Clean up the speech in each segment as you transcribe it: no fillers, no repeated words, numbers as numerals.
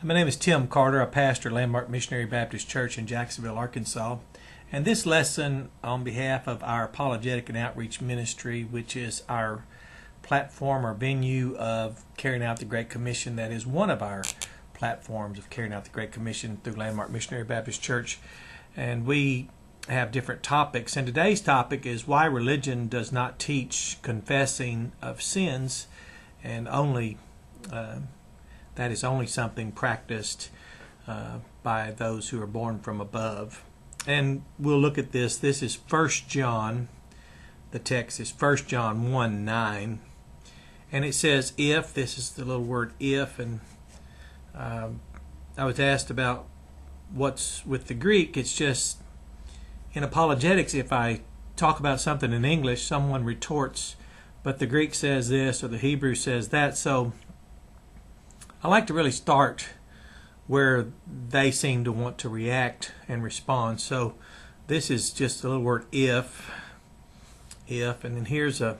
My name is Tim Carter. I pastor Landmark Missionary Baptist Church in Jacksonville, Arkansas. And this lesson on behalf of our Apologetic and Outreach Ministry, which is our platform or venue of carrying out the Great Commission, that is one of our platforms of carrying out the Great Commission through Landmark Missionary Baptist Church. And we have different topics. And today's topic is why religion does not teach confessing of sins, and only that is only something practiced by those who are born from above. And we'll look at this. This is 1 John. The text is 1 John 1:9. And it says, if, this is the little word if, and I was asked about what's with the Greek. It's just, in apologetics, if I talk about something in English, someone retorts, but the Greek says this or the Hebrew says that. So I like to really start where they seem to want to react and respond. So this is just a little word if, and then here's a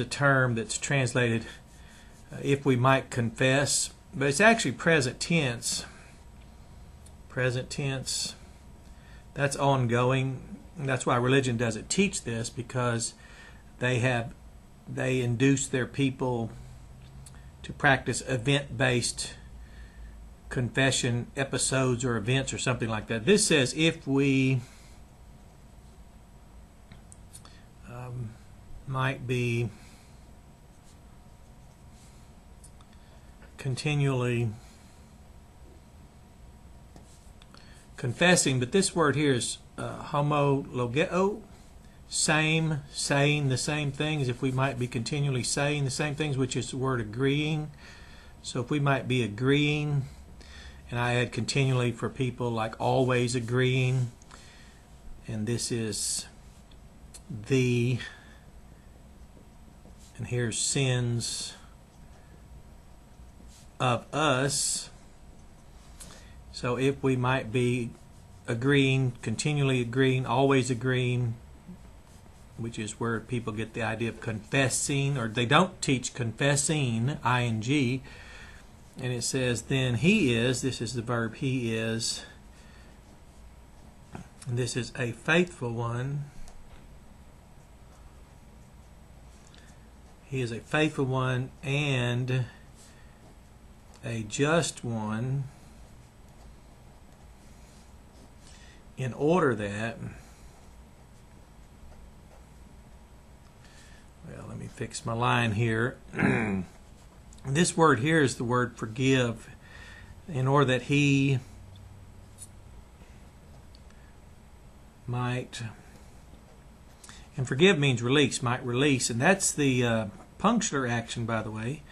term that's translated if we might confess, but it's actually present tense. Present tense. That's ongoing. That's why religion doesn't teach this, because they induce their people to practice event-based confession episodes or events or something like that. This says if we might be continually confessing, but this word here is Homolgeō, same, saying the same things. If we might be continually saying the same things, which is the word agreeing. So if we might be agreeing, and I add continually for people like always agreeing, and this is the, and here's sins of us. So if we might be agreeing, continually agreeing, always agreeing, which is where people get the idea of confessing, or they don't teach confessing, ing, and it says then he is, this is the verb he is, and this is a faithful one. He is a faithful one and a just one, in order that, well, let me fix my line here. This word here is the word forgive, in order that he might, and forgive means release, might release, and that's the punctular action, by the way.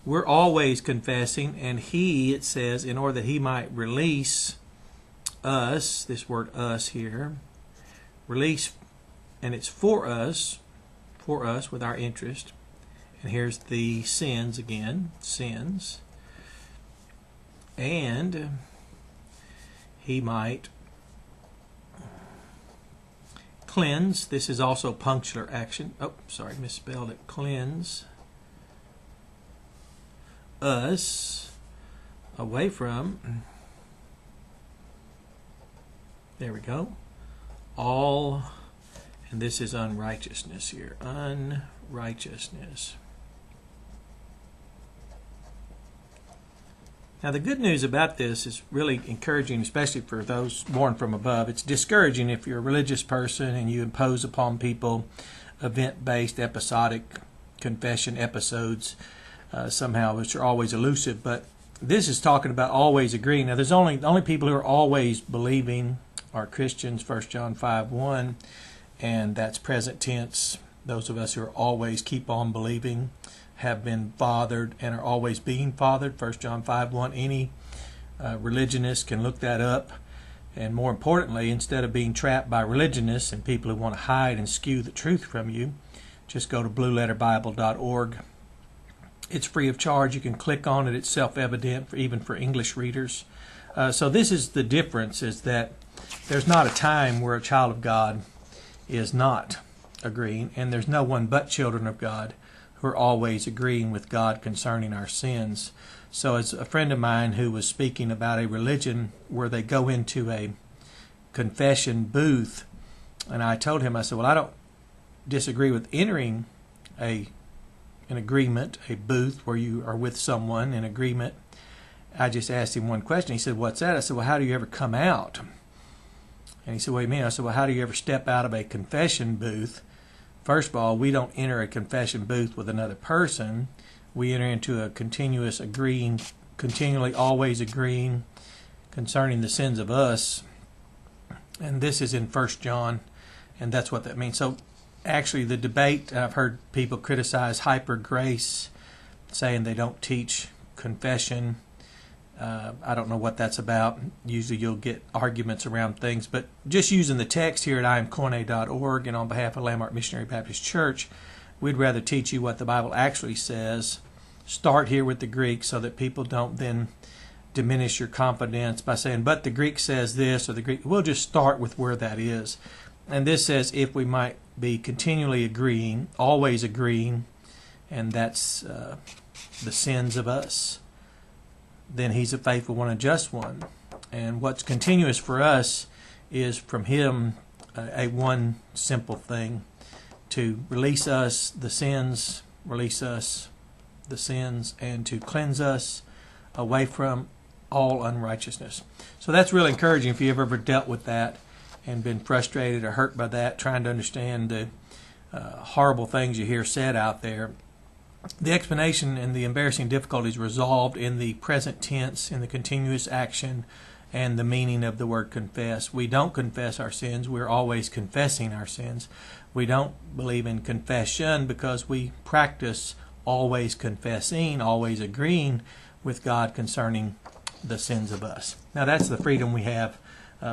We're always confessing, and he, it says, in order that he might release us, this word us here, release, and it's for us with our interest. And here's the sins again, sins, and he might cleanse. This is also punctular action. Oh, sorry, misspelled it. Cleanse us away from, there we go, all, and this is unrighteousness here, unrighteousness. Now the good news about this is really encouraging, especially for those born from above. It's discouraging if you're a religious person and you impose upon people event-based episodic confession episodes somehow, which are always elusive. But this is talking about always agreeing. Now there's the only people who are always believing are Christians, 1 John 5:1, and that's present tense. Those of us who are always keep on believing, have been fathered, and are always being fathered, 1 John 5:1. Any religionist can look that up. And more importantly, instead of being trapped by religionists and people who want to hide and skew the truth from you, just go to blueletterbible.org. It's free of charge. You can click on it. It's self-evident, even for English readers. So this is the difference, is that there's not a time where a child of God is not agreeing, and there's no one but children of God who are always agreeing with God concerning our sins. So as a friend of mine who was speaking about a religion where they go into a confession booth, and I told him, I said, well, I don't disagree with entering an agreement, a booth where you are with someone in agreement. I just asked him one question. He said, what's that? I said, well, how do you ever come out? And he said, what do you mean? I said, well, how do you ever step out of a confession booth? First of all, we don't enter a confession booth with another person. We enter into a continuous agreeing, continually always agreeing concerning the sins of us. And this is in 1 John, and that's what that means. So actually the debate, I've heard people criticize hyper grace, saying they don't teach confession. I don't know what that's about. Usually you'll get arguments around things, but just using the text here at imcorne.org and on behalf of Landmark Missionary Baptist Church, we'd rather teach you what the Bible actually says. Start here with the Greek so that people don't then diminish your confidence by saying, but the Greek says this, or the Greek. We'll just start with where that is. And this says, if we might be continually agreeing, always agreeing, and that's the sins of us, then he's a faithful one, a just one. And what's continuous for us is from him a one simple thing: to release us the sins, and to cleanse us away from all unrighteousness. So that's really encouraging if you've ever dealt with that and been frustrated or hurt by that, trying to understand the horrible things you hear said out there. The explanation and the embarrassing difficulties resolved in the present tense, in the continuous action, and the meaning of the word confess. We don't confess our sins. We're always confessing our sins. We don't believe in confession because we practice always confessing, always agreeing with God concerning the sins of us. Now that's the freedom we have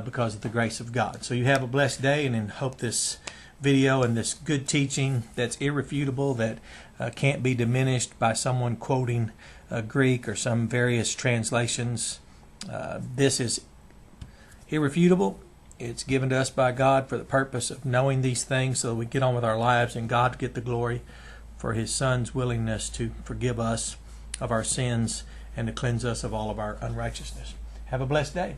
because of the grace of God. So you have a blessed day, and hope this video and this good teaching that's irrefutable, that can't be diminished by someone quoting Greek or some various translations. This is irrefutable. It's given to us by God for the purpose of knowing these things so that we get on with our lives and God get the glory for his Son's willingness to forgive us of our sins and to cleanse us of all of our unrighteousness. Have a blessed day.